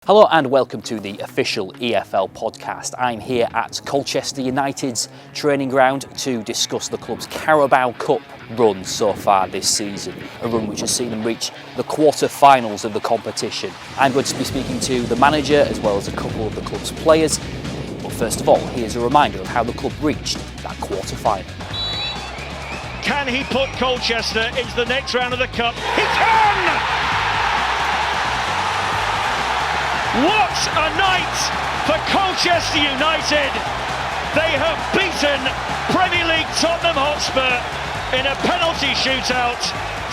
Hello and welcome to the official EFL Podcast. I'm here at Colchester United's training ground to discuss the club's Carabao Cup run so far this season, a run which has seen them reach the quarter-finals of the competition. I'm going to be speaking to the manager as well as a couple of the club's players, but first of all, here's a reminder of how the club reached that quarter-final. Can he put Colchester into the next round of the Cup? He can! What a night for Colchester United! They have beaten Premier League Tottenham Hotspur in a penalty shootout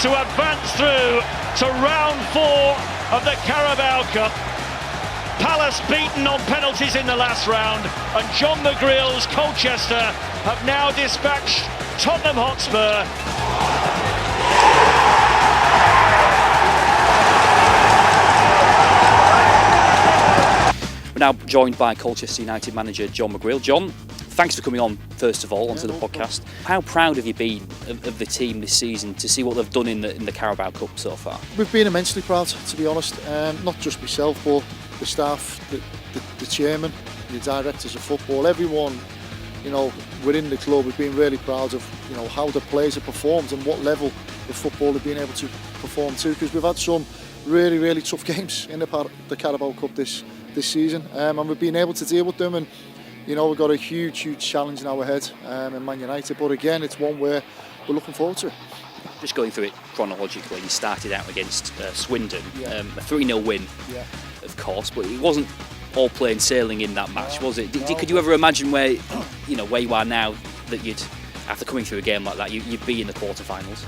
to advance through to round 4 of the Carabao Cup. Palace beaten on penalties in the last round, and John McGreal's Colchester have now dispatched Tottenham Hotspur. We're now joined by Colchester United manager John McGreal. John, thanks for coming on first of all onto the podcast. How proud have you been of the team this season to see what they've done in the Carabao Cup so far? We've been immensely proud, to be honest. Not just myself, but the staff, the chairman, the directors of football, everyone, within the club. We've been really proud of, how the players have performed and what level of football they've been able to perform to. Because we've had some really, really tough games in the Carabao Cup this season, and we've been able to deal with them. And we've got a huge challenge now ahead in Man United. But again, it's one where we're looking forward to it. Just going through it chronologically, you started out against Swindon, a 3-0 win, of course, but it wasn't all plain sailing in that match, was it? Could you ever imagine where you are now, that you'd, after coming through a game like that, you'd be in the quarterfinals?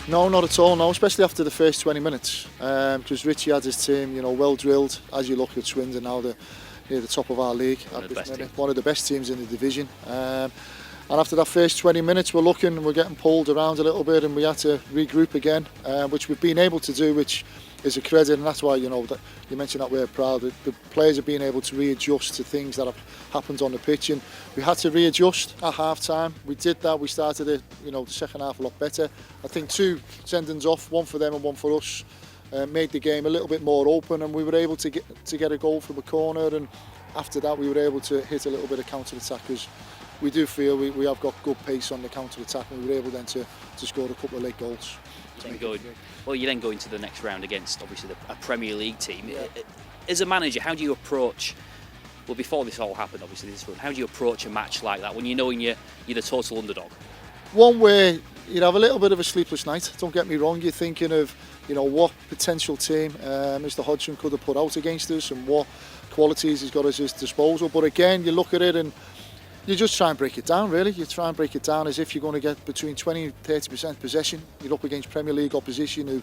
No, not at all, no, especially after the first 20 minutes, because Richie had his team, well drilled. As you look at Swindon now, they're near the top of our league at this minute, one of the best teams in the division. And after that first 20 minutes, we're getting pulled around a little bit, and we had to regroup again, which we've been able to do, which is a credit, and that's why that you mentioned that we're proud. The players have been able to readjust to things that have happened on the pitch, and we had to readjust at half time. We did that. We started it, the second half a lot better. I think 2 sendings off, one for them and one for us, made the game a little bit more open, and we were able to get a goal from a corner. And after that, we were able to hit a little bit of counter attack, because we do feel we have got good pace on the counter attack, and we were able then to score a couple of late goals. You then go into the next round against obviously a Premier League team. As a manager, how do you approach, well, before this all happened, obviously this run, how do you approach a match like that when you know you're the total underdog? One where you'd have a little bit of a sleepless night, don't get me wrong. You're thinking of what potential team Mr. Hodgson could have put out against us and what qualities he's got at his disposal. But again, you look at it and you just try and break it down, really. You try and break it down as if you're going to get between 20 and 30% possession. You're up against Premier League opposition who,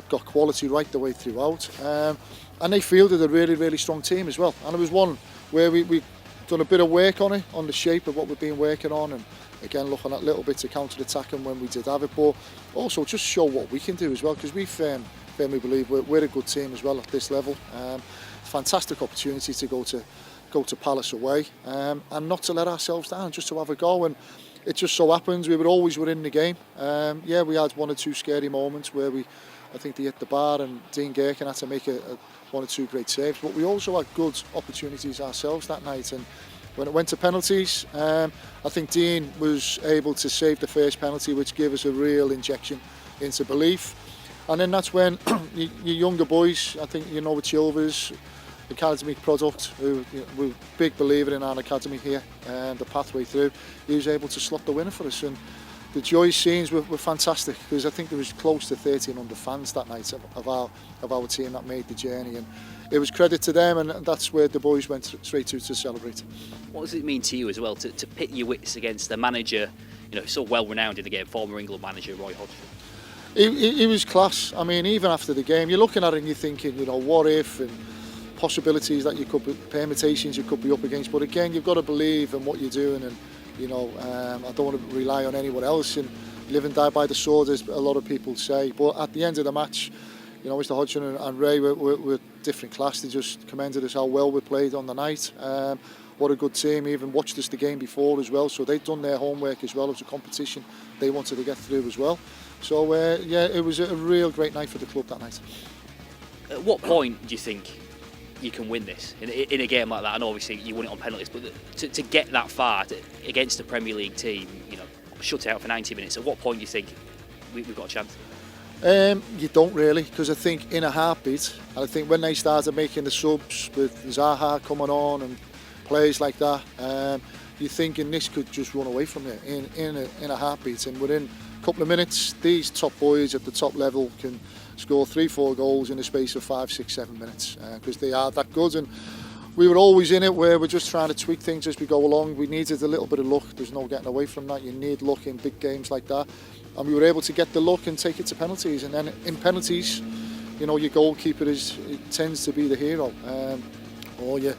got quality right the way throughout. And they fielded a really, really strong team as well. And it was one where we've done a bit of work on it, on the shape of what we've been working on. And again, looking at little bits of counter-attacking when we did have it. But also just show what we can do as well, because we firmly believe we're a good team as well at this level. Fantastic opportunity to go to Palace away, and not to let ourselves down, just to have a go. And it just so happens we were always within the game. We had 1 or 2 scary moments where I think they hit the bar, and Dean Gerken had to make 1 or 2 great saves, but we also had good opportunities ourselves that night. And when it went to penalties, I think Dean was able to save the first penalty, which gave us a real injection into belief. And then that's when your younger boys, I think with Chilvers, academy product, who we're a big believer in our academy here, and the pathway through, he was able to slot the winner for us. And the joy scenes were fantastic, because I think there was close to 1,300 fans that night of our team that made the journey, and it was credit to them, and that's where the boys went straight to celebrate. What does it mean to you as well to pit your wits against a manager so well renowned in the game, former England manager Roy Hodgson? He was class. I mean, even after the game, you're looking at it and you're thinking, what if, and possibilities that you could be, permutations you could be up against. But again, you've got to believe in what you're doing, and I don't want to rely on anyone else and live and die by the sword, as a lot of people say. But at the end of the match, Mr. Hodgson and Ray were different class. They just commended us how well we played on the night. What a good team. Even watched us the game before as well, so they'd done their homework as well. It was a competition they wanted to get through as well. So it was a real great night for the club that night. At what point do you think you can win this in a game like that. And obviously you won it on penalties, but to get that far against a Premier League team, shut it out for 90 minutes, at what point do you think we've got a chance? You don't really, because I think in a heartbeat, and I think when they started making the subs with Zaha coming on and players like that, you're thinking this could just run away from you in a heartbeat. And within a couple of minutes, these top boys at the top level can score 3-4 goals in the space of 5, 6, 7 minutes, because they are that good. And we were always in it where we're just trying to tweak things as we go along. We needed a little bit of luck. There's no getting away from that. You need luck in big games like that. And we were able to get the luck and take it to penalties. And then in penalties, your goalkeeper tends to be the hero, or your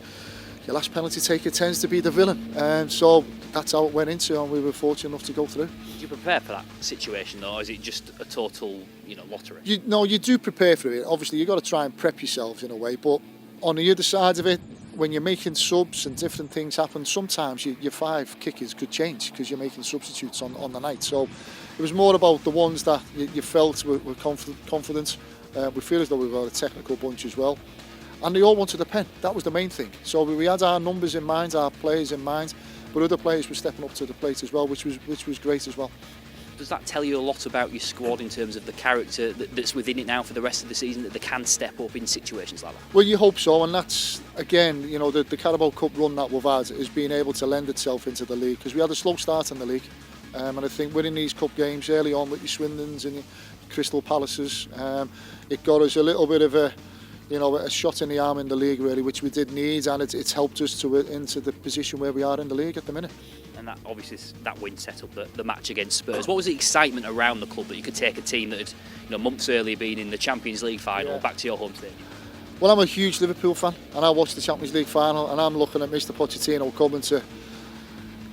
last penalty taker tends to be the villain. So that's how it went into, and we were fortunate enough to go through. Did you prepare for that situation, though, or is it just a total, lottery? You do prepare for it. Obviously, you've got to try and prep yourselves in a way. But on the other side of it, when you're making subs and different things happen, sometimes your 5 kickers could change because you're making substitutes on the night. So it was more about the ones that you felt were confident. We feel as though we've got a technical bunch as well. And they all wanted a pen. That was the main thing. So we had our numbers in mind, our players in mind, but other players were stepping up to the plate as well, which was great as well. Does that tell you a lot about your squad in terms of the character that's within it now for the rest of the season, that they can step up in situations like that? Well, you hope so, and that's, again, the Carabao Cup run that we've had is being able to lend itself into the league, because we had a slow start in the league, and I think winning these cup games early on with your Swindons and your Crystal Palaces, it got us a little bit of a shot in the arm in the league, really, which we did need, and it's helped us into the position where we are in the league at the minute. And that obviously that win set up the match against Spurs. What was the excitement around the club that you could take a team that had months earlier been in the Champions League final back to your home stadium? Well, I'm a huge Liverpool fan, and I watched the Champions League final, and I'm looking at Mr. Pochettino coming to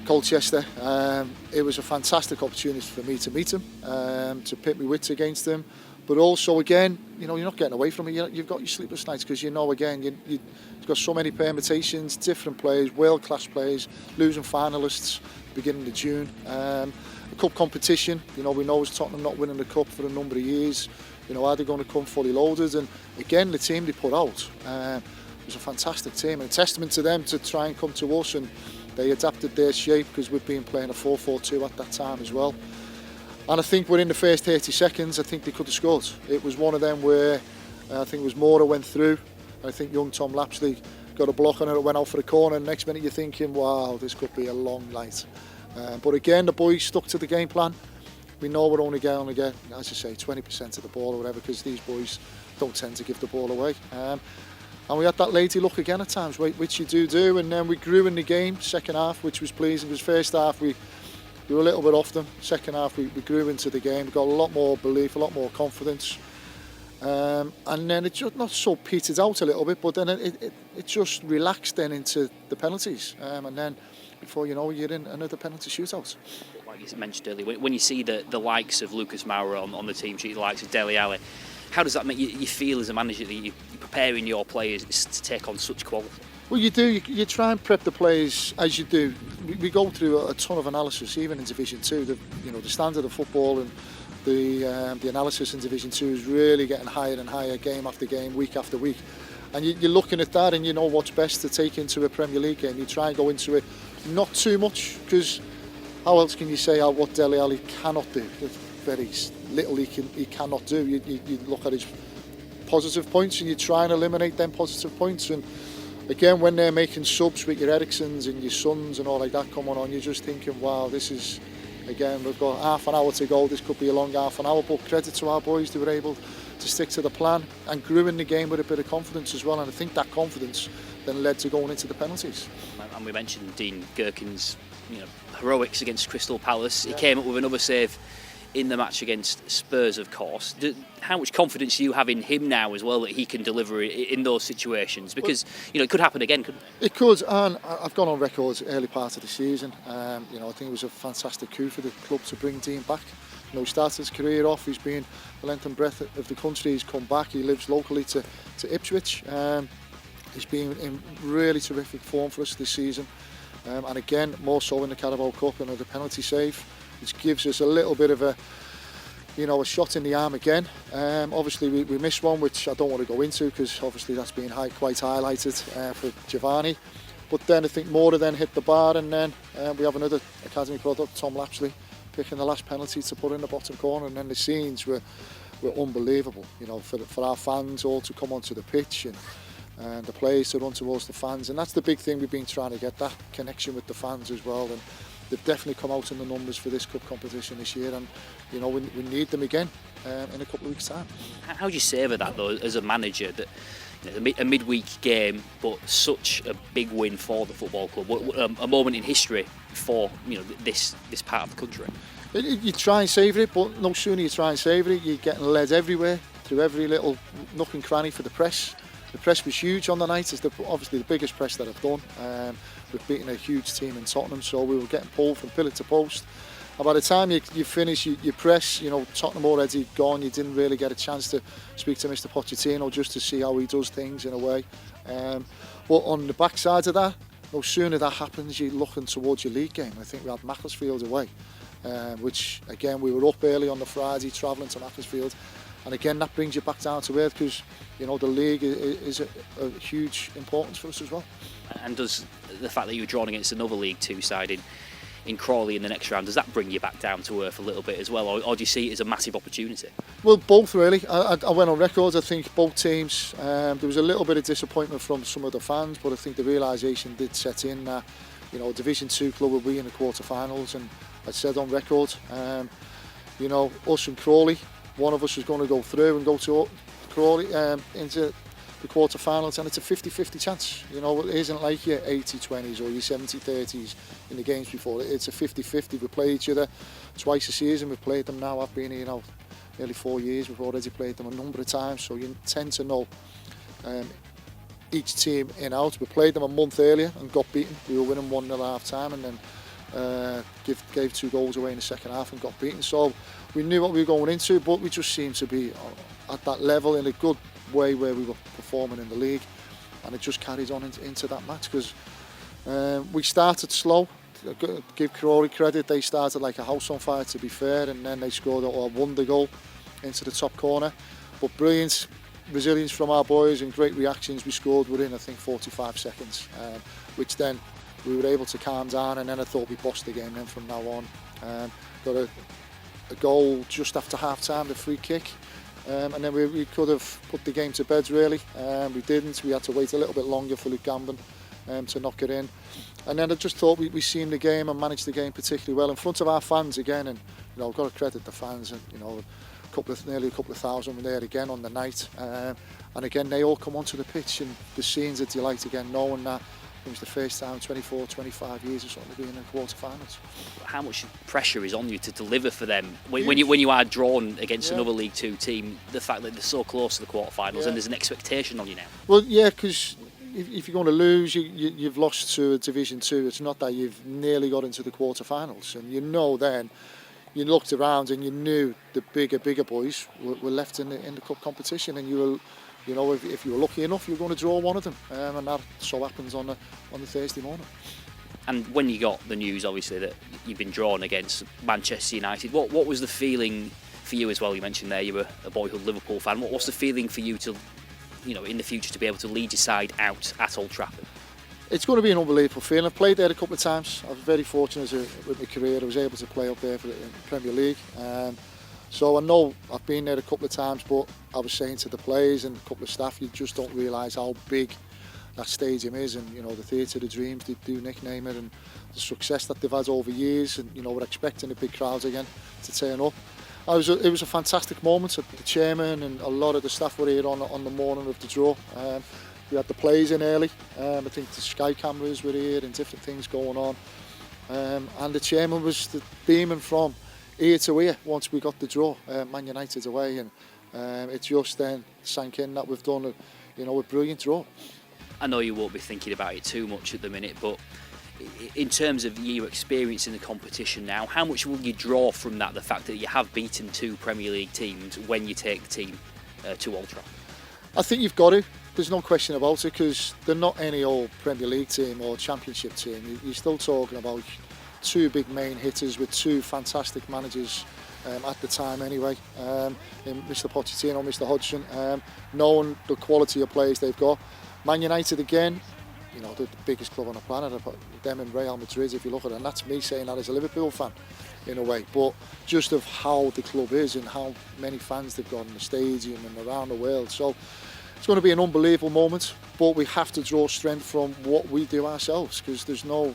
Colchester. It was a fantastic opportunity for me to meet him, to pit my wits against him. But also, again, you're not getting away from it. You've got your sleepless nights because again, you've got so many permutations, different players, world-class players, losing finalists beginning of June. A cup competition, we know as Tottenham not winning the cup for a number of years. Are they going to come fully loaded? And again, the team they put out was a fantastic team, and a testament to them to try and come to us, and they adapted their shape because we've been playing a 4-4-2 at that time as well. And I think within the first 30 seconds, I think they could have scored. It was one of them where I think it was Mora went through. I think young Tom Lapsley got a block on it, went out for the corner. And next minute you're thinking, wow, this could be a long night. But again, the boys stuck to the game plan. We know we're only going to get, as I say, 20% of the ball or whatever, because these boys don't tend to give the ball away. And we had that lazy look again at times, which you do. And then we grew in the game, second half, which was pleasing. Because first half we were a little bit off them. Second half we grew into the game, we got a lot more belief, a lot more confidence, and then it just not so petered out a little bit, but then it just relaxed then into the penalties, and then before you know you're in another penalty shootout. Like you mentioned earlier, when you see the likes of Lucas Moura on the team sheet, the likes of Dele Alli, how does that make you feel as a manager that you're preparing your players to take on such quality? Well, you do. You try and prep the players as you do. We go through a ton of analysis, even in Division 2. The standard of football and the analysis in Division 2 is really getting higher and higher, game after game, week after week. And you're looking at that, and you know what's best to take into a Premier League game. You try and go into it not too much, because how else can you say what Dele Alli cannot do? There's very little he cannot do. You look at his positive points, and you try and eliminate them positive points. And again, when they're making subs with your Ericssons and your Sons and all like that coming on, you're just thinking, wow, this is, again, we've got half an hour to go, this could be a long half an hour, but credit to our boys, they were able to stick to the plan and grew in the game with a bit of confidence as well, and I think that confidence then led to going into the penalties. And we mentioned Dean Gherkin's heroics against Crystal Palace. He came up with another save in the match against Spurs, of course. How much confidence do you have in him now as well, that he can deliver in those situations? Because it could happen again, couldn't it? It could, and I've gone on record early part of the season. I think it was a fantastic coup for the club to bring Dean back. He started his career off, he's been the length and breadth of the country, he's come back, he lives locally to Ipswich. He's been in really terrific form for us this season. And again, more so in the Carabao Cup, another penalty save, which gives us a little bit of a a shot in the arm again. Obviously we missed one, which I don't want to go into because obviously that's been quite highlighted for Giovanni. But then I think Mora then hit the bar, and then we have another academy product, Tom Lapsley, picking the last penalty to put in the bottom corner, and then the scenes were unbelievable. For our fans all to come onto the pitch and the players to run towards the fans, and that's the big thing we've been trying to get, that connection with the fans as well. And they've definitely come out in the numbers for this cup competition this year, and we need them again in a couple of weeks' time. How do you savour that though, as a manager, that a midweek game, but such a big win for the football club, a moment in history for this part of the country? You try and savour it, but no sooner you try and savour it, you're getting led everywhere through every little nook and cranny for the press. The press was huge on the night. It's obviously the biggest press that I've done. We've beaten a huge team in Tottenham, so we were getting pulled from pillar to post. And by the time you finish your press, Tottenham already gone. You didn't really get a chance to speak to Mr. Pochettino just to see how he does things in a way. But on the backside of that, no sooner that happens, you're looking towards your league game. I think we had Macclesfield away, which again we were up early on the Friday, travelling to Macclesfield. And again, that brings you back down to earth because, the league is a huge importance for us as well. And does the fact that you were drawn against another League Two side in Crawley in the next round, does that bring you back down to earth a little bit as well, or do you see it as a massive opportunity? Well, both really. I went on record, I think both teams, there was a little bit of disappointment from some of the fans, but I think the realisation did set in that, Division 2 club will be in the quarter-finals, and I said on record, us and Crawley, one of us was going to go through and go to Crawley into the quarter-finals, and it's a 50-50 chance. It isn't like your 80-20s or your 70-30s in the games before. It's a 50-50. We play each other twice a season. We've played them now. I've been here now nearly 4 years. We've already played them a number of times, so you tend to know each team in out. We played them a month earlier and got beaten. We were winning 1-0 at half-time, and then gave 2 goals away in the second half and got beaten. So we knew what we were going into, but we just seemed to be at that level in a good way where we were performing in the league, and it just carried on into that match because we started slow. Give Crawley credit, they started like a house on fire, to be fair, and then they scored a wonder goal into the top corner. But brilliant resilience from our boys and great reactions. We scored within, I think, 45 seconds, which then we were able to calm down, and then I thought we bossed the game then from now on. Got a goal just after half-time, the free kick. And then we could have put the game to bed really. We didn't. We had to wait a little bit longer for Luke Gambon to knock it in. And then I just thought we seen the game and managed the game particularly well in front of our fans again. And I've got to credit the fans, and nearly a couple of thousand were there again on the night. And again, they all come onto the pitch, and the scenes of delight again, knowing that it was the first time in 24, 25 years or something to be in the quarter-finals. How much pressure is on you to deliver for them when you are drawn against another League Two team? The fact that they're so close to the quarter-finals, and there's an expectation on you now. Well, yeah, because if you're going to lose, you've lost to a Division 2. It's not that you've nearly got into the quarter-finals, and then you looked around and you knew the bigger boys were left in the cup competition, and you were. If you were lucky enough, you were going to draw one of them, and that so happens on the Thursday morning. And when you got the news, obviously, that you've been drawn against Manchester United, what was the feeling for you as well? You mentioned there you were a boyhood Liverpool fan. What's the feeling for you to, in the future, to be able to lead your side out at Old Trafford? It's going to be an unbelievable feeling. I've played there a couple of times. I was very fortunate with my career. I was able to play up there for the Premier League. So I know I've been there a couple of times, but I was saying to the players and a couple of staff, you just don't realise how big that stadium is, and the Theatre of Dreams, they do nickname it, and the success that they've had over years, and we're expecting the big crowds again to turn up. It was a fantastic moment. The chairman and a lot of the staff were here on the morning of the draw. We had the players in early. I think the Sky cameras were here and different things going on, and the chairman was beaming from ear to ear once we got the draw, Man United away, and it just then sank in that we've done a brilliant draw. I know you won't be thinking about it too much at the minute, but in terms of your experience in the competition now, how much will you draw from that, the fact that you have beaten 2 Premier League teams when you take the team to Old Trafford? I think you've got to. There's no question about it, because they're not any old Premier League team or Championship team. You're still talking about 2 big main hitters with 2 fantastic managers at the time anyway, in Mr Pochettino, Mr Hodgson, knowing the quality of players they've got. Man United again, you know, the biggest club on the planet, them and Real Madrid if you look at it, and that's me saying that as a Liverpool fan in a way, but just of how the club is and how many fans they've got in the stadium and around the world. So it's going to be an unbelievable moment, but we have to draw strength from what we do ourselves, because there's no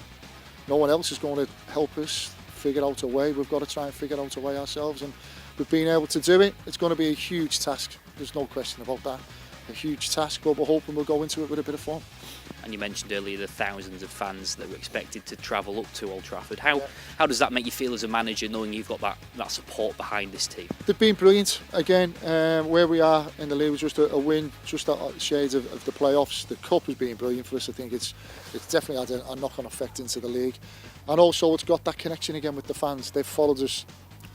one else is going to help us figure out a way. We've got to try and figure out a way ourselves, and we've been able to do it. It's going to be a huge task, there's no question about that, a huge task, but we're hoping we'll go into it with a bit of fun. And you mentioned earlier the thousands of fans that were expected to travel up to Old Trafford. How does that make you feel as a manager, knowing you've got that support behind this team? They've been brilliant. Again, where we are in the league was just a win, just that shades of the playoffs. The cup has been brilliant for us. I think it's definitely had a knock-on effect into the league, and also it's got that connection again with the fans. They've followed us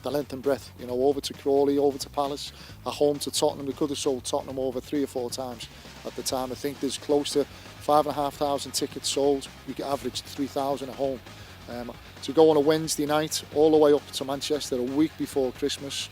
the length and breadth, you know, over to Crawley, over to Palace, at home to Tottenham. We could have sold Tottenham over 3 or 4 times at the time. I think there's close to 5,500 tickets sold. We get averaged 3,000 at home. To go on a Wednesday night all the way up to Manchester a week before Christmas,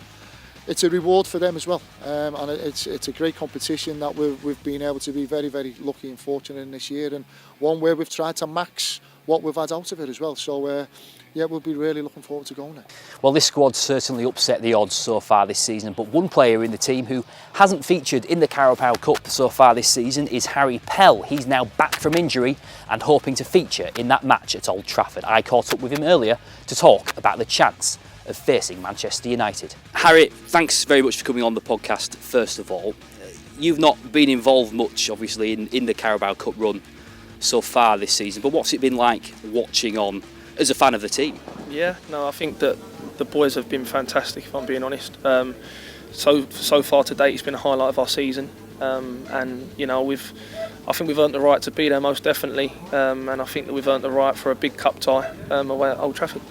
it's a reward for them as well, and it's a great competition that we've been able to be very, very lucky and fortunate in this year, and one where we've tried to max what we've had out of it as well. So yeah, we'll be really looking forward to going there. Well, this squad's certainly upset the odds so far this season, but one player in the team who hasn't featured in the Carabao Cup so far this season is Harry Pell. He's now back from injury and hoping to feature in that match at Old Trafford. I caught up with him earlier to talk about the chance of facing Manchester United. Harry, thanks very much for coming on the podcast, first of all. You've not been involved much, obviously, in the Carabao Cup run so far this season, but what's it been like watching on as a fan of the team? Yeah, no, I think that the boys have been fantastic, if I'm being honest. So far to date, it's been a highlight of our season, and you know, I think we've earned the right to be there, most definitely, and I think that we've earned the right for a big cup tie away at Old Trafford.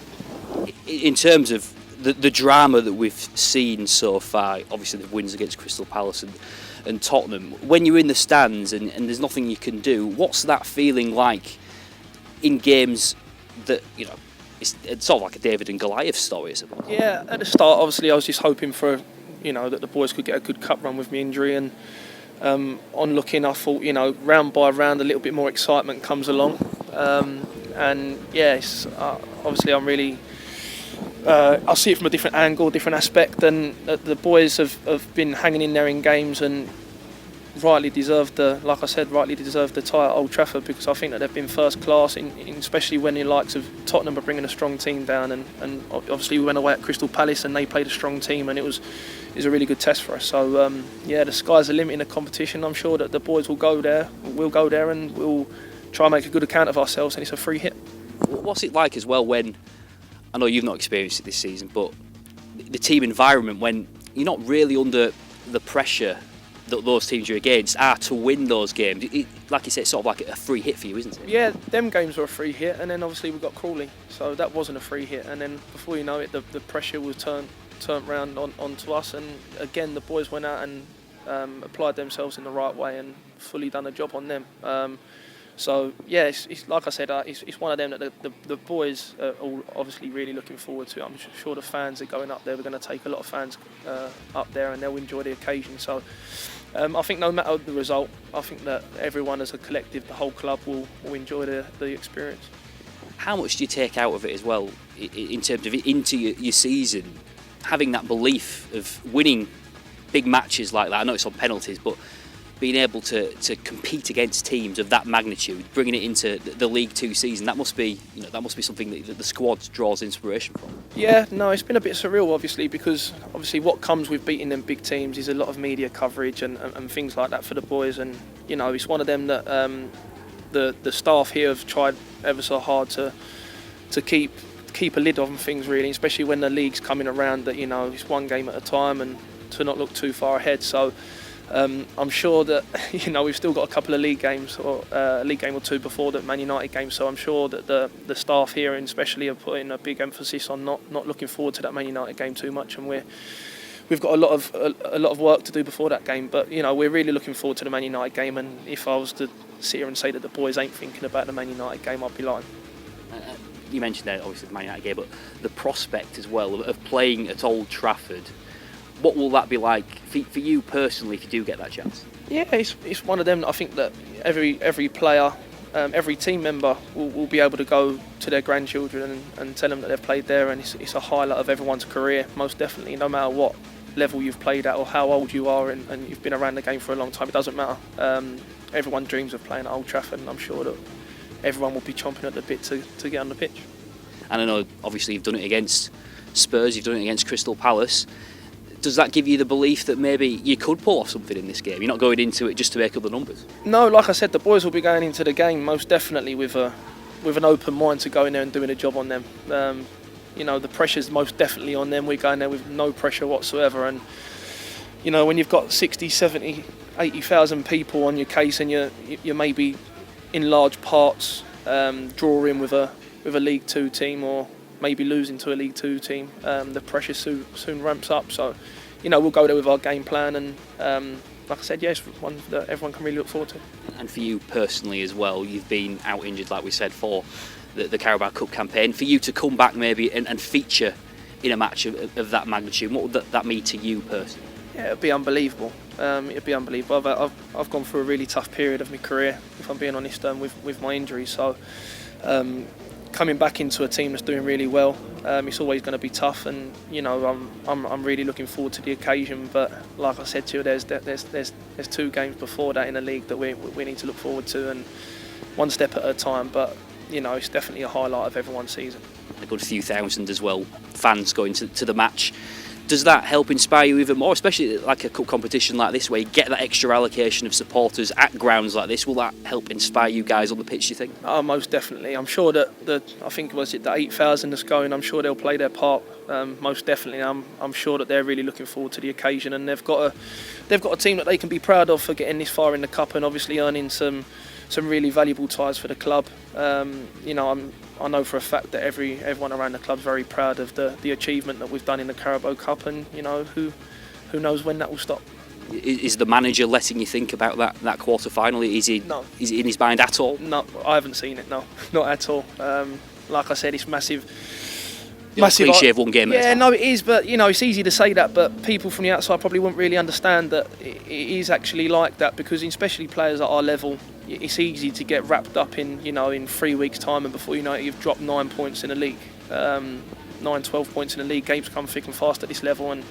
In terms of the drama that we've seen so far, obviously the wins against Crystal Palace and Tottenham, when you're in the stands and there's nothing you can do, what's that feeling like in games that, you know, it's sort of like a David and Goliath story, isn't it? Yeah, at the start, obviously, I was just hoping for, you know, that the boys could get a good cup run with my injury, and on looking, I thought, you know, round by round, a little bit more excitement comes along, and yes, obviously, I'm really. I see it from a different angle, different aspect, and the boys have been hanging in there in games and rightly deserved the tie at Old Trafford, because I think that they've been first class, especially when the likes of Tottenham are bringing a strong team down, and obviously we went away at Crystal Palace and they played a strong team, and it was a really good test for us. So yeah, the sky's the limit in the competition. I'm sure that the boys will go there, and we'll try and make a good account of ourselves, and it's a free hit. What's it like as well when, I know you've not experienced it this season, but the team environment when you're not really under the pressure that those teams you're against are to win those games? Like you said, it's sort of like a free hit for you, isn't it? Yeah, them games were a free hit, and then obviously we got Crawley, so that wasn't a free hit, and then before you know it, the pressure was turned round onto us, and again the boys went out and applied themselves in the right way and fully done a job on them. So yeah, it's like I said, it's one of them that the boys are all obviously really looking forward to. I'm sure the fans are going up there. We're going to take a lot of fans up there, and they'll enjoy the occasion. So I think no matter the result, I think that everyone as a collective, the whole club will enjoy the experience. How much do you take out of it as well in terms of into your season, having that belief of winning big matches like that? I know it's on penalties, but being able to compete against teams of that magnitude, bringing it into the League Two season, that must be something that the squad draws inspiration from. Yeah, no, it's been a bit surreal, obviously, because obviously what comes with beating them big teams is a lot of media coverage and things like that for the boys, and you know, it's one of them that the staff here have tried ever so hard to keep a lid on things, really, especially when the league's coming around, that, you know, it's one game at a time and to not look too far ahead. So I'm sure that, you know, we've still got a couple of league games, or a league game or two before the Man United game, so I'm sure that the staff here and especially are putting a big emphasis on not looking forward to that Man United game too much, and we've got a lot of work to do before that game, but you know, we're really looking forward to the Man United game, and if I was to sit here and say that the boys ain't thinking about the Man United game, I'd be lying. you mentioned there, obviously the Man United game, but the prospect as well of playing at Old Trafford. What will that be like for you personally if you do get that chance? Yeah, it's one of them that I think that every player, every team member will be able to go to their grandchildren and tell them that they've played there, and it's a highlight of everyone's career, most definitely, no matter what level you've played at or how old you are and you've been around the game for a long time, it doesn't matter. Everyone dreams of playing at Old Trafford, and I'm sure that everyone will be chomping at the bit to get on the pitch. And I know obviously you've done it against Spurs, you've done it against Crystal Palace. Does that give you the belief that maybe you could pull off something in this game? You're not going into it just to make up the numbers? No, like I said, the boys will be going into the game most definitely with an open mind to go in there and doing a job on them. The pressure's most definitely on them. We're going there with no pressure whatsoever, and when you've got 60, 70, 80,000 people on your case, and you're maybe in large parts drawing with a League Two team, or maybe losing to a League Two team, the pressure soon ramps up. So, we'll go there with our game plan, and like I said, yes, one that everyone can really look forward to. And for you personally as well, you've been out injured, like we said, for the Carabao Cup campaign. For you to come back maybe and feature in a match of that magnitude, what would that mean to you personally? Yeah, it'd be unbelievable. I've gone through a really tough period of my career, if I'm being honest, with my injury. So coming back into a team that's doing really well, it's always going to be tough, and I'm really looking forward to the occasion. But like I said to you, there's 2 games before that in the league that we need to look forward to, and one step at a time. But it's definitely a highlight of everyone's season. A good few thousand as well, fans going to the match. Does that help inspire you even more, especially like a cup competition like this, where you get that extra allocation of supporters at grounds like this? Will that help inspire you guys on the pitch, do you think? Oh, most definitely. I'm sure that the 8,000 that's going, I'm sure they'll play their part. Most definitely. I'm sure that they're really looking forward to the occasion, and they've got a team that they can be proud of for getting this far in the cup and obviously earning some really valuable ties for the club. I know for a fact that everyone around the club's very proud of the achievement that we've done in the Carabao Cup, and who knows when that will stop. Is the manager letting you think about that quarter final? Is he in his mind at all? No, I haven't seen it. No, not at all. Like I said, it's massive. Massive cliche of one game at a time. No, it is, but it's easy to say that, but people from the outside probably won't really understand that it is actually like that, because especially players at our level, it's easy to get wrapped up in 3 weeks' time, and before you know it, you've dropped 9 points in the league, 12 points in the league. Games come thick and fast at this level, and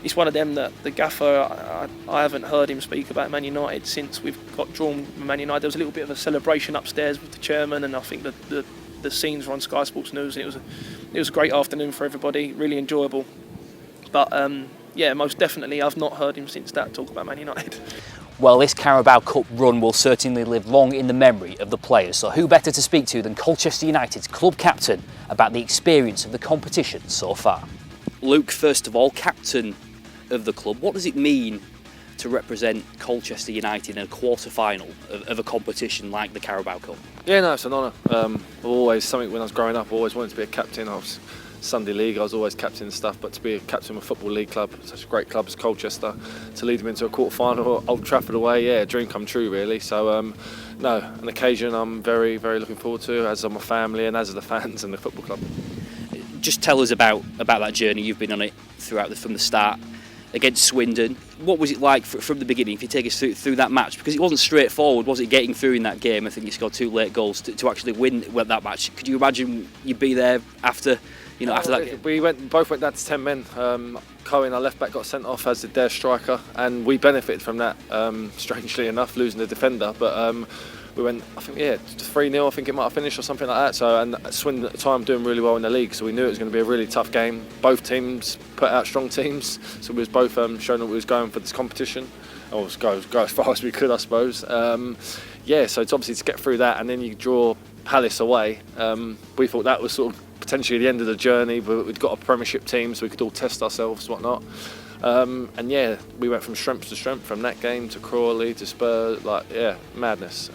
it's one of them that the gaffer, I haven't heard him speak about Man United since we've got drawn with Man United. There was a little bit of a celebration upstairs with the chairman, and I think that the scenes were on Sky Sports News, and it was a great afternoon for everybody, really enjoyable. But most definitely, I've not heard him since that talk about Man United. Well, this Carabao Cup run will certainly live long in the memory of the players, so who better to speak to than Colchester United's club captain about the experience of the competition so far? Luke, first of all, captain of the club, what does it mean to represent Colchester United in a quarter-final of a competition like the Carabao Cup? Yeah, no, it's an honour. Always something when I was growing up, I always wanted to be a captain. I was Sunday League, I was always captain and stuff, but to be a captain of a Football League club, such a great club as Colchester, to lead them into a quarter-final, Old Trafford away, a dream come true really. So, an occasion I'm very, very looking forward to, as are my family and as are the fans and the football club. Just tell us about that journey. You've been on it from the start against Swindon. What was it like from the beginning, if you take us through that match? Because it wasn't straightforward, was it, getting through in that game? I think you scored 2 late goals to actually win that match. Could you imagine you'd be there after that game? We both went down to 10 men. Cohen, our left back, got sent off, as did their striker, and we benefited from that, strangely enough, losing the defender. But we went, I think, 3-0, I think it might have finished, or something like that. So, and Swindon at the time doing really well in the league, so we knew it was going to be a really tough game. Both teams put out strong teams, so we was both showing that we was going for this competition, or go as far as we could, I suppose. So it's obviously to get through that, and then you draw Palace away. We thought that was sort of potentially the end of the journey, but we'd got a Premiership team, so we could all test ourselves, whatnot. We went from strength to strength, from that game to Crawley to Spurs, madness.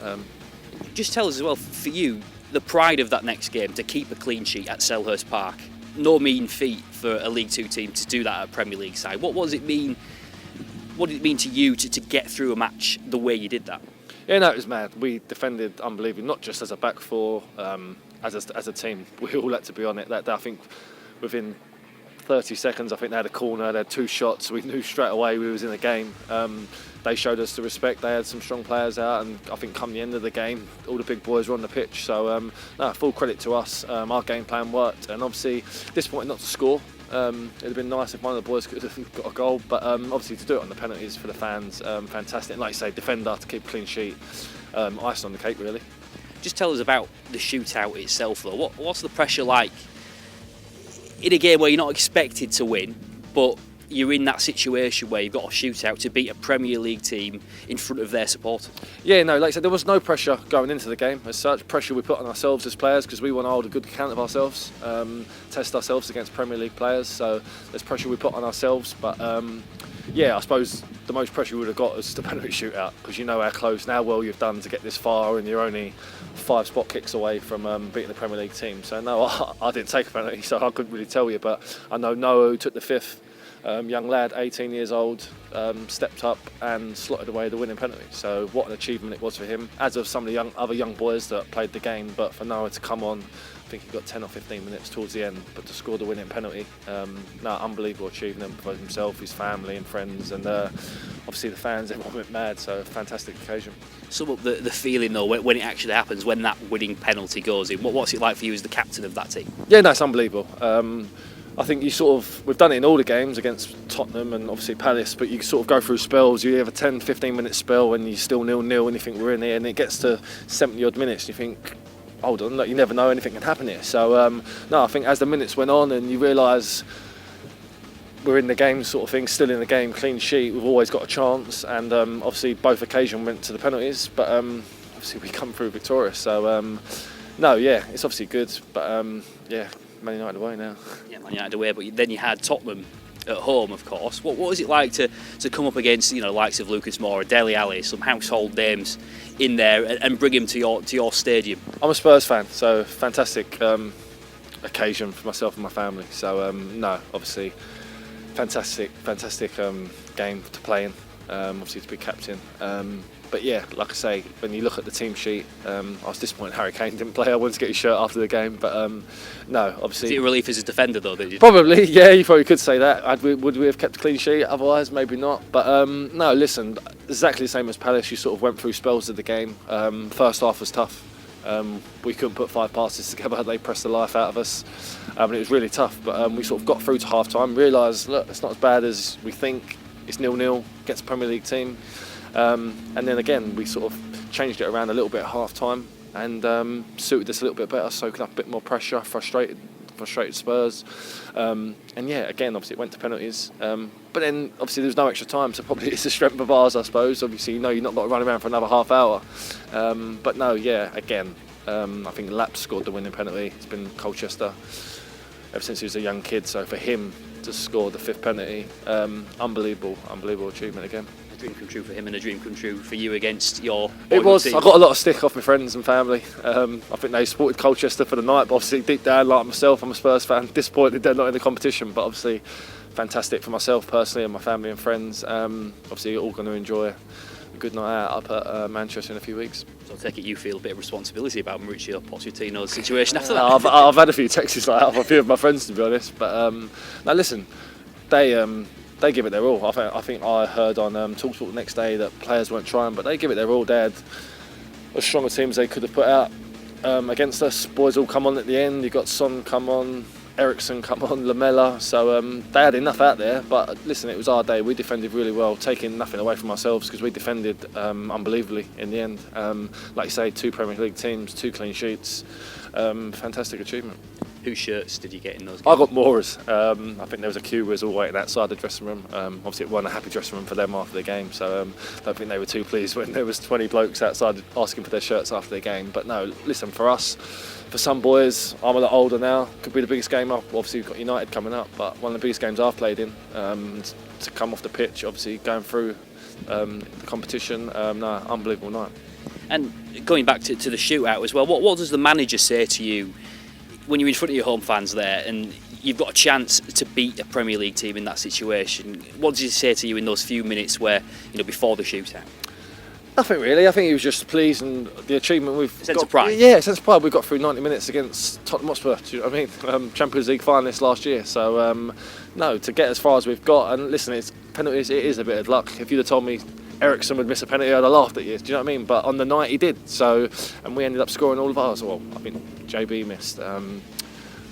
Just tell us as well, for you, the pride of that next game, to keep a clean sheet at Selhurst Park. No mean feat for a League Two team to do that at a Premier League side. What does it mean? What did it mean to you to get through a match the way you did that? Yeah, no, it was mad. We defended unbelievably, not just as a back four, as a team. We all had to be on it. That I think within 30 seconds, I think they had a corner, they had 2 shots. We knew straight away we was in the game. They showed us the respect. They had some strong players out, and I think come the end of the game, all the big boys were on the pitch. So full credit to us. Our game plan worked, and obviously disappointed not to score. It'd have been nice if one of the boys could have got a goal, but obviously to do it on the penalties for the fans, fantastic. And like you say, defender to keep a clean sheet, icing on the cake really. Just tell us about the shootout itself though. What's the pressure like in a game where you're not expected to win, but you're in that situation where you've got a shootout to beat a Premier League team in front of their supporters? Yeah, no, like I said, there was no pressure going into the game as such. Pressure we put on ourselves as players because we want to hold a good account of ourselves, test ourselves against Premier League players. So there's pressure we put on ourselves. But I suppose the most pressure we would have got is the penalty shootout, because you know how close and how well you've done to get this far, and you're only 5 spot kicks away from beating the Premier League team. So no, I didn't take a penalty, so I couldn't really tell you. But I know Noah, who took the 5th, young lad, 18 years old, stepped up and slotted away the winning penalty. So what an achievement it was for him, as of some of the other young boys that played the game. But for Noah to come on, I think he got 10 or 15 minutes towards the end, but to score the winning penalty, unbelievable achievement for himself, his family and friends, and obviously the fans, everyone went mad. So fantastic occasion. Sum up the feeling though when it actually happens, when that winning penalty goes in. What's it like for you as the captain of that team? Yeah, no, it's unbelievable. I think we've done it in all the games against Tottenham and obviously Palace, but you sort of go through spells. You have a 10-15 minute spell when you're still 0-0 and you think we're in here, and it gets to 70 odd minutes and you think, hold on, look, you never know, anything can happen here. So I think as the minutes went on and you realise we're in the game sort of thing, still in the game, clean sheet, we've always got a chance, and obviously both occasions went to the penalties, but obviously we come through victorious. So it's obviously good, but Man United away now. Yeah, Man United away, but then you had Tottenham at home, of course. What was it like to come up against the likes of Lucas Moura, Dele Alli, some household names in there, and bring him to your stadium? I'm a Spurs fan, so fantastic occasion for myself and my family. So obviously fantastic game to play in. Obviously to be captain. But yeah, like I say, when you look at the team sheet, I was disappointed Harry Kane didn't play. I wanted to get his shirt after the game, but obviously. Is it a relief as a defender though? Probably, yeah. You probably could say that. Would we have kept a clean sheet otherwise? Maybe not. But listen, exactly the same as Palace. You sort of went through spells of the game. First half was tough. We couldn't put 5 passes together. They pressed the life out of us, and it was really tough. But we sort of got through to half time. Realised, look, it's not as bad as we think. It's 0-0 against a Premier League team. And then again, we sort of changed it around a little bit at half time and suited us a little bit better, soaking up a bit more pressure, frustrated Spurs. Again, obviously it went to penalties. But then obviously there was no extra time, so probably it's a strength of ours, I suppose. Obviously, you're not got to run around for another half hour. Again, I think Lapp scored the winning penalty. It's been Colchester ever since he was a young kid, so for him to score the 5th penalty, unbelievable achievement again. A dream come true for him and a dream come true for you against your It was. team. I got a lot of stick off my friends and family. I think they supported Colchester for the night, but obviously deep down, like myself, I'm a Spurs fan, disappointed they're not in the competition, but obviously fantastic for myself personally and my family and friends. Obviously all going to enjoy a good night out up at Manchester in a few weeks. So I take it you feel a bit of responsibility about Mauricio Pochettino's situation after that? I've had a few texts like that off a few of my friends, to be honest, but now listen, they give it their all. I think I heard on Talk the next day that players weren't trying, but they give it their all. They had as strong a team as they could have put out against us. Boys all come on at the end. You got Son come on, Eriksen come on, Lamela. So they had enough out there. But listen, it was our day. We defended really well, taking nothing away from ourselves because we defended unbelievably in the end. Like you say, 2 Premier League teams, 2 clean sheets. Fantastic achievement. Whose shirts did you get in those games? I got Moura's. I think there was a queue. We was all waiting outside the dressing room. Obviously, it wasn't a happy dressing room for them after the game, so I don't think they were too pleased when there was 20 blokes outside asking for their shirts after the game. But no, listen, for us, for some boys, I'm a lot older now. Could be the biggest game up. Obviously, we've got United coming up, but one of the biggest games I've played in. To come off the pitch, obviously going through the competition, unbelievable night. And going back to the shootout as well, what does the manager say to you when you're in front of your home fans there and you've got a chance to beat a Premier League team in that situation? What does he say to you in those few minutes where, before the shootout? Nothing really. I think he was just pleased and the achievement we've got. Sense of pride. Yeah, sense of pride. We got through 90 minutes against Tottenham Hotspur. Do you know what I mean? Champions League finalists last year. So no, to get as far as we've got, and listen, it's penalties. It is a bit of luck. If you'd have told me Ericsson would miss a penalty, I'd have laughed at you. Do you know what I mean? But on the night he did. So, and we ended up scoring all of ours. Well, I mean, JB missed.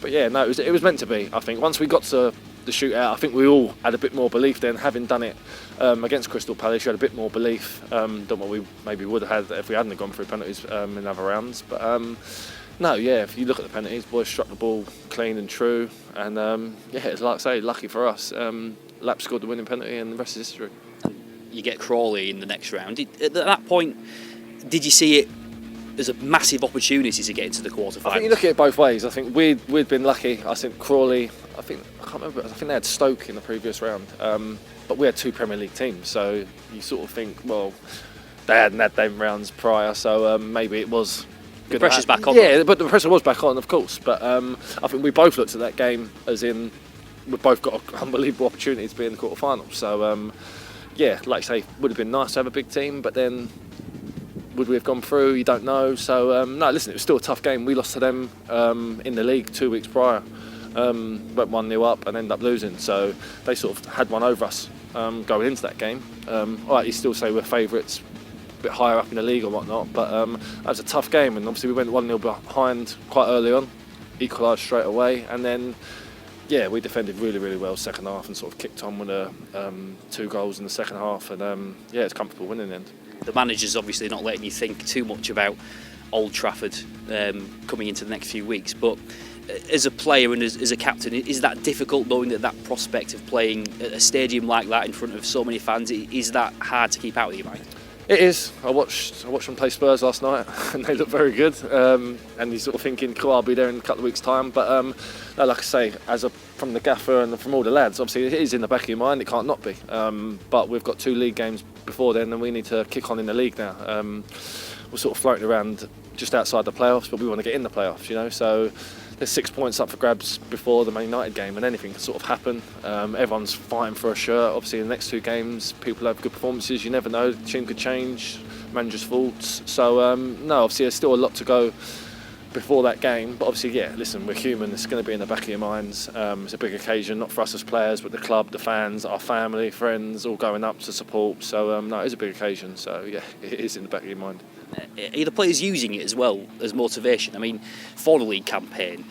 But yeah, no, it was meant to be. I think once we got to the shootout, I think we all had a bit more belief then, having done it against Crystal Palace. You had a bit more belief than what we maybe would have had if we hadn't gone through penalties in other rounds. But no, yeah, if you look at the penalties, boys struck the ball clean and true, and yeah, it's like I say, lucky for us. Lap scored the winning penalty, and the rest is history. You get Crawley in the next round. At that point, did you see it as a massive opportunity to get into the quarterfinals? I think you look at it both ways. I think we'd been lucky. I think Crawley, I can't remember. I think they had Stoke in the previous round, but we had 2 Premier League teams. So you sort of think, well, they hadn't had them rounds prior, so maybe it was. The pressure's back on. Yeah, but the pressure was back on, of course. But I think we both looked at that game as in we've both got an unbelievable opportunity to be in the quarterfinals. So yeah, like I say, would have been nice to have a big team, but then would we have gone through? You don't know. So no, listen, it was still a tough game. We lost to them in the league 2 weeks prior. Went 1-0 up and ended up losing. So they sort of had one over us going into that game. All right, you still say we're favourites, a bit higher up in the league or whatnot, but that was a tough game, and obviously we went 1-0 behind quite early on, equalised straight away, and then yeah, we defended really, really well second half and sort of kicked on with 2 goals in the second half, and yeah, it's comfortable winning in the end. The manager's obviously not letting you think too much about Old Trafford coming into the next few weeks, but as a player and as a captain, is that difficult knowing that prospect of playing at a stadium like that in front of so many fans? Is that hard to keep out of your mind? It is. I watched them play Spurs last night, and they look very good. And you're sort of thinking, cool, I'll be there in a couple of weeks' time. But no, like I say, from the gaffer and from all the lads, obviously it is in the back of your mind. It can't not be. But we've got 2 league games before then, and we need to kick on in the league now. We're sort of floating around just outside the playoffs, but we want to get in the playoffs, you know. So there's 6 points up for grabs before the Man United game, and anything can sort of happen. Everyone's fighting for a shirt. Obviously, in the next 2 games, people have good performances. You never know. The team could change, manager's faults. So, no, obviously, there's still a lot to go before that game. But obviously, yeah, listen, we're human. It's going to be in the back of your minds. It's a big occasion, not for us as players, but the club, the fans, our family, friends, all going up to support. So, no, it is a big occasion. So, yeah, it is in the back of your mind. Are the players using it as well as motivation? I mean, for the league campaign,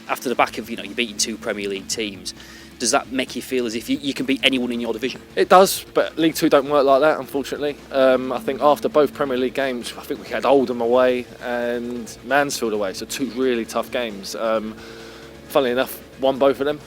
after the back of, you're beating 2 Premier League teams, does that make you feel as if you can beat anyone in your division? It does, but League 2 don't work like that, unfortunately. I think after both Premier League games, I think we had Oldham away and Mansfield away, so 2 really tough games. Funnily enough, won both of them.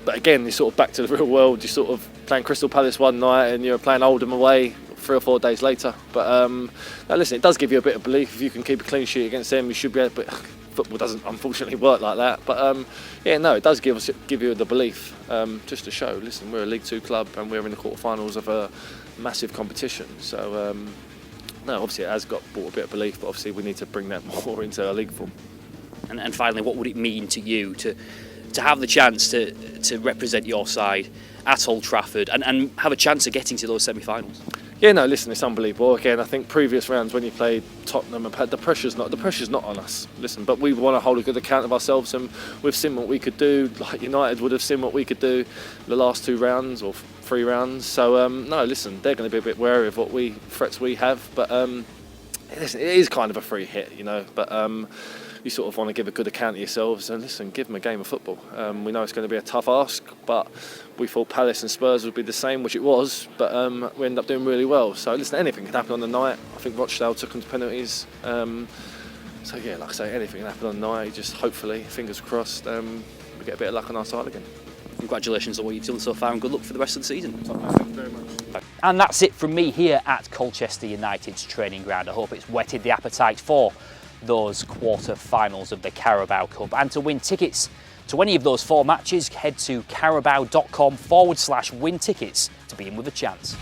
But again, you're sort of back to the real world. You're sort of playing Crystal Palace one night and you're playing Oldham away 3 or 4 days later. But now listen, it does give you a bit of belief. If you can keep a clean sheet against them, you should be able. But football doesn't unfortunately work like that. But yeah, no, it does give you the belief just to show. Listen, we're a League 2 club and we're in the quarterfinals of a massive competition. So no, obviously it has brought a bit of belief, but obviously we need to bring that more into our league form. And finally, what would it mean to you to have the chance to represent your side at Old Trafford and have a chance of getting to those semi-finals? Yeah, no, listen, it's unbelievable. Again, I think previous rounds when you played Tottenham, the pressure's not on us. Listen, but we want to hold a good account of ourselves, and we've seen what we could do. Like United would have seen what we could do the last 2 rounds or 3 rounds. So no, listen, they're going to be a bit wary of what threats we have. But listen, it is kind of a free hit, But you sort of want to give a good account of yourselves and listen, give them a game of football. We know it's going to be a tough ask, but we thought Palace and Spurs would be the same, which it was, but we ended up doing really well. So listen, anything can happen on the night. I think Rochdale took them to penalties. So yeah, like I say, anything can happen on the night. Just hopefully, fingers crossed, we get a bit of luck on our side again. Congratulations on what you've done so far and good luck for the rest of the season. Thank you very much. And that's it from me here at Colchester United's training ground. I hope it's whetted the appetite for those quarter-finals of the Carabao Cup. And to win tickets to any of those 4 matches, head to carabao.com/win tickets to be in with a chance.